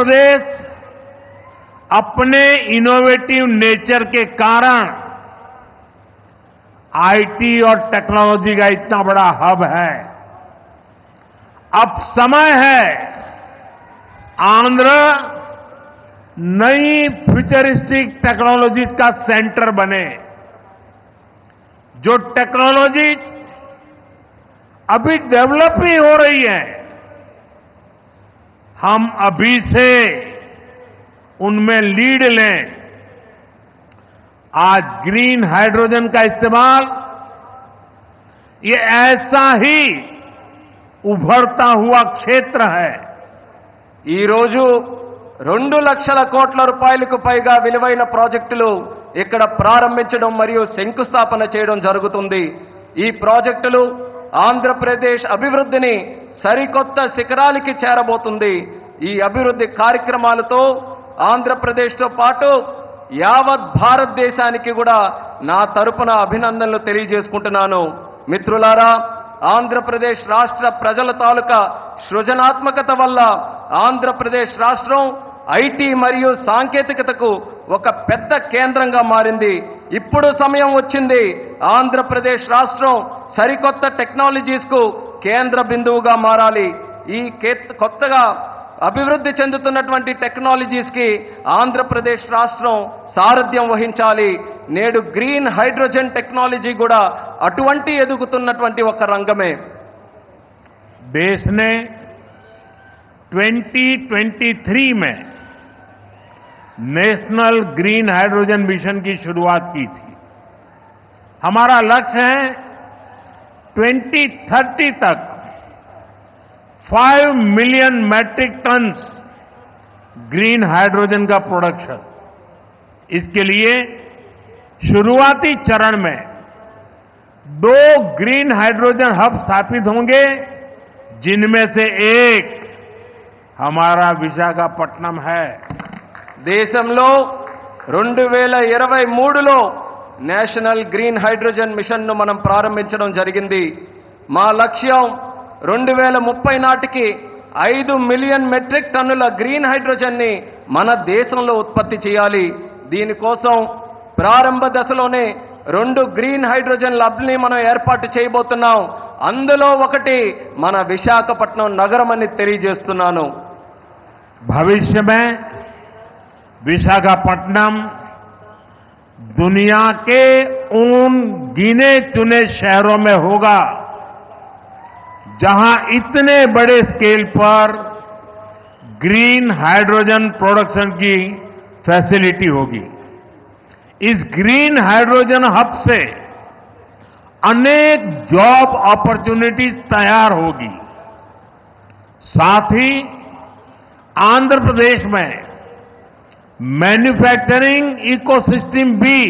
प्रदेश अपने innovative nature के कारण आईटी और टेक्नोलॉजी का इतना बड़ा हब है। अब समय है आंध्र नई फ्यूचरिस्टिक टेक्नोलॉजीज का सेंटर बने। जो टेक्नोलॉजीज अभी डेवलप ही हो रही है, हम अभी से उनमें लीड लें। आज ग्रीन हाइड्रोजन का इस्तेमाल ये ऐसा ही उभरता हुआ क्षेत्र है। ఈ రోజు 2 లక్షల కోట్ల రూపాయలకు పైగా విలువైన ప్రాజెక్టులు ఇక్కడ ప్రారంభించడం మరియు శంకుస్థాపన చేయడం జరుగుతుంది। ఈ ప్రాజెక్టులు ఆంధ్రప్రదేశ్ అభివృద్ధిని సరికొత్త శిఖరాలకి చేరబోతుంది। ఈ అభివృద్ధి కార్యక్రమాలతో ఆంధ్రప్రదేశ్తో పాటు యావత్ భారతదేశానికి కూడా నా తరపున అభినందనలు తెలియజేసుకుంటున్నాను। మిత్రులారా, ఆంధ్రప్రదేశ్ రాష్ట్ర ప్రజల తాలూకా సృజనాత్మకత వల్ల ఆంధ్రప్రదేశ్ రాష్ట్రం ఐటీ మరియు సాంకేతికతకు ఒక పెద్ద కేంద్రంగా మారింది। ఇప్పుడు సమయం వచ్చింది ఆంధ్రప్రదేశ్ రాష్ట్రం సరికొత్త టెక్నాలజీస్ కు కేంద్ర బిందువుగా మారాలి। ఈ కొత్తగా అభివృద్ధి చెందుతున్నటువంటి టెక్నాలజీస్ కి ఆంధ్రప్రదేశ్ రాష్ట్రం సారథ్యం వహించాలి। నేడు గ్రీన్ హైడ్రోజన్ టెక్నాలజీ కూడా అటువంటి ఎదుగుతున్నటువంటి ఒక రంగమే। देश ने 2023 में नेशनल ग्रीन हाइड्रोजन मिशन की शुरुआत की थी। हमारा लक्ष्य है 2030 तक 5 million metric tons green hydrogen का प्रोडक्शन। इसके लिए शुरुआती चरण में 2 ग्रीन हाइड्रोजन हब स्थापित होंगे, जिनमें से एक हमारा विशाखापट्टनम है। దేశంలో 2023లో నేషనల్ గ్రీన్ హైడ్రోజన్ మిషన్ ను మనం ప్రారంభించడం జరిగింది। మా లక్ష్యం 2030 నాటికి 5 మిలియన్ మెట్రిక్ టన్నుల గ్రీన్ హైడ్రోజన్ ని మన దేశంలో ఉత్పత్తి చేయాలి। దీనికోసం ప్రారంభ దశలోనే 2 గ్రీన్ హైడ్రోజన్ ల్యాబ్‌ని మనం ఏర్పాటు చేయబోతున్నాం। అందులో ఒకటి మన విశాఖపట్నం నగరం అని తెలియజేస్తున్నాను। भविष्य में विशाखापट्टनम दुनिया के उन गिने चुने शहरों में होगा जहां इतने बड़े स्केल पर ग्रीन हाइड्रोजन प्रोडक्शन की फैसिलिटी होगी। इस ग्रीन हाइड्रोजन हब से अनेक जॉब अपॉर्चुनिटीज तैयार होगी। साथ ही आंध्र प्रदेश में मैन्युफैक्चरिंग इकोसिस्टम भी